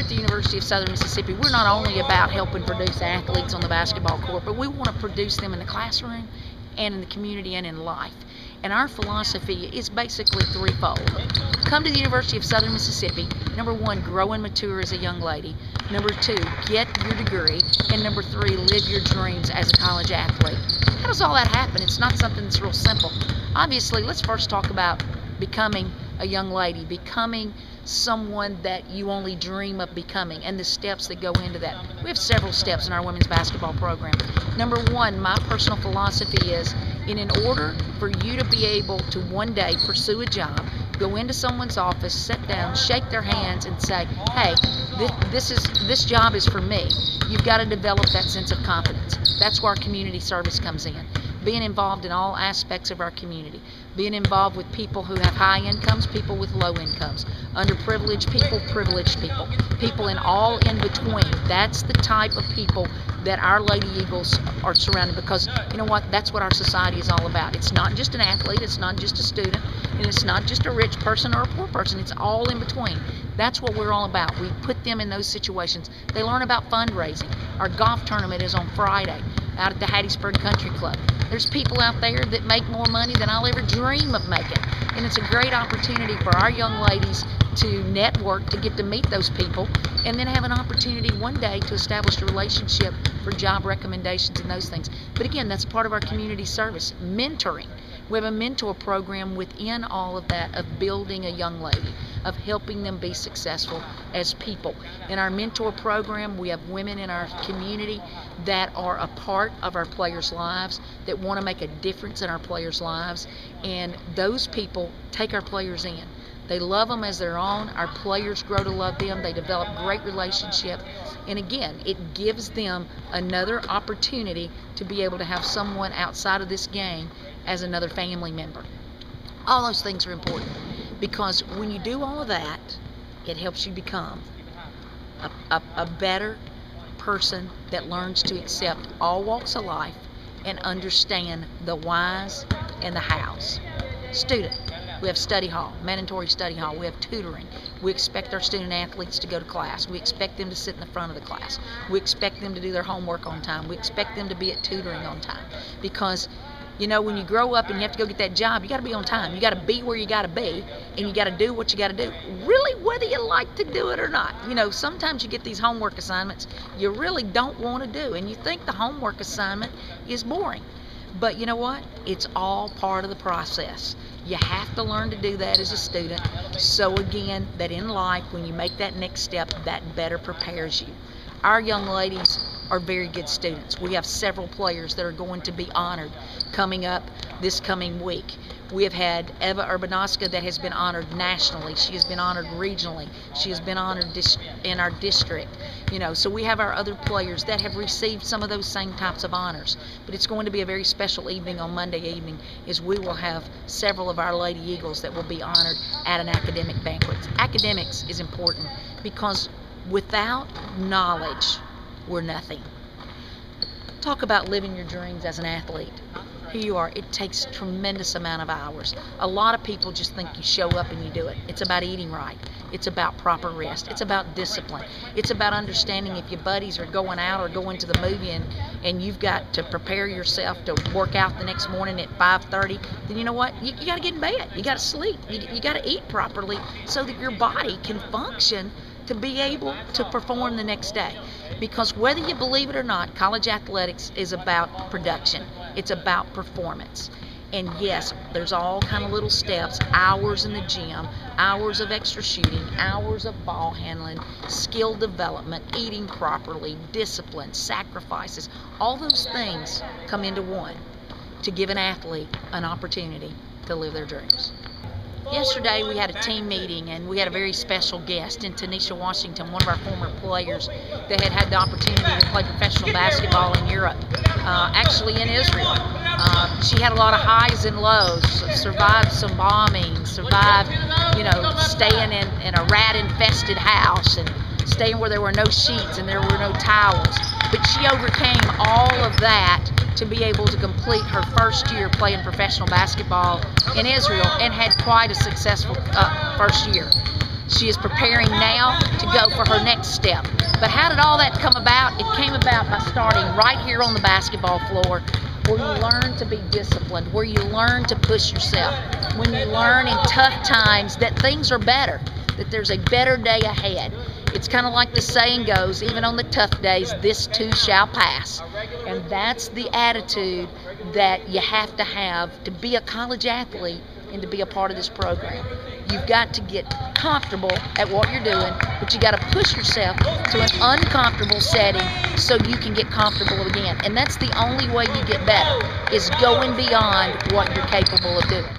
the University of Southern Mississippi, we're not only about helping produce athletes on the basketball court, but we want to produce them in the classroom and in the community and in life. And our philosophy is basically threefold. Come to the University of Southern Mississippi. Number one, grow and mature as a young lady. Number two, get your degree. And number three, live your dreams as a college athlete. How does all that happen? It's not something that's real simple. Obviously, let's first talk about becoming a young lady, becoming someone that you only dream of becoming, and the steps that go into that. We have several steps in our women's basketball program. Number one, my personal philosophy is, in order for you to be able to one day pursue a job, go into someone's office, sit down, shake their hands, and say, hey, this job is for me. You've got to develop that sense of confidence. That's where our community service comes in. Being involved in all aspects of our community. Being involved with people who have high incomes, people with low incomes, underprivileged people, privileged people, people in all in between. That's the type of people that our Lady Eagles are surrounded, because you know what, that's what our society is all about. It's not just an athlete, it's not just a student, and it's not just a rich person or a poor person, it's all in between. That's what we're all about. We put them in those situations. They learn about fundraising. Our golf tournament is on Friday out at the Hattiesburg Country Club. There's people out there that make more money than I'll ever dream of making. And it's a great opportunity for our young ladies to network, to get to meet those people, and then have an opportunity one day to establish a relationship for job recommendations and those things. But again, that's part of our community service. Mentoring. We have a mentor program within all of that, of building a young lady, of helping them be successful as people. In our mentor program, we have women in our community that are a part of our players' lives, that want to make a difference in our players' lives, and those people take our players in. They love them as their own. Our players grow to love them. They develop great relationships. And again, it gives them another opportunity to be able to have someone outside of this game as another family member. All those things are important, because when you do all of that, it helps you become a better person that learns to accept all walks of life and understand the whys and the hows. Student. We have study hall, mandatory study hall. We have tutoring. We expect our student athletes to go to class. We expect them to sit in the front of the class. We expect them to do their homework on time. We expect them to be at tutoring on time. Because, you know, when you grow up and you have to go get that job, you got to be on time. You got to be where you got to be, and you got to do what you got to do, really whether you like to do it or not. You know, sometimes you get these homework assignments you really don't want to do, and you think the homework assignment is boring. But you know what? It's all part of the process. You have to learn to do that as a student. So again, that in life, when you make that next step, that better prepares you. Our young ladies are very good students. We have several players that are going to be honored coming up this coming week. We have had Eva Urbanoska that has been honored nationally. She has been honored regionally. She has been honored in our district. You know, so we have our other players that have received some of those same types of honors. But it's going to be a very special evening on Monday evening, as we will have several of our Lady Eagles that will be honored at an academic banquet. Academics is important, because without knowledge, we're nothing. Talk about living your dreams as an athlete. Here you are. It takes a tremendous amount of hours. A lot of people just think you show up and you do it. It's about eating right. It's about proper rest. It's about discipline. It's about understanding if your buddies are going out or going to the movie and you've got to prepare yourself to work out the next morning at 5:30, then you know what? You got to get in bed. You got to sleep. You got to eat properly so that your body can function to be able to perform the next day. Because whether you believe it or not, college athletics is about production. It's about performance. And yes, there's all kind of little steps, hours in the gym, hours of extra shooting, hours of ball handling, skill development, eating properly, discipline, sacrifices. All those things come into one to give an athlete an opportunity to live their dreams. Yesterday we had a team meeting, and we had a very special guest in Tanisha Washington, one of our former players that had the opportunity to play professional basketball in Europe, actually in Israel. She had a lot of highs and lows, survived some bombing, survived, you know, staying in a rat-infested house and staying where there were no sheets and there were no towels. But she overcame all of that to be able to complete her first year playing professional basketball in Israel, and had quite a successful first year. She is preparing now to go for her next step. But how did all that come about? It came about by starting right here on the basketball floor, where you learn to be disciplined, where you learn to push yourself, when you learn in tough times that things are better, that there's a better day ahead. It's kind of like the saying goes, even on the tough days, this too shall pass. And that's the attitude that you have to be a college athlete and to be a part of this program. You've got to get comfortable at what you're doing, but you got to push yourself to an uncomfortable setting so you can get comfortable again. And that's the only way you get better, is going beyond what you're capable of doing.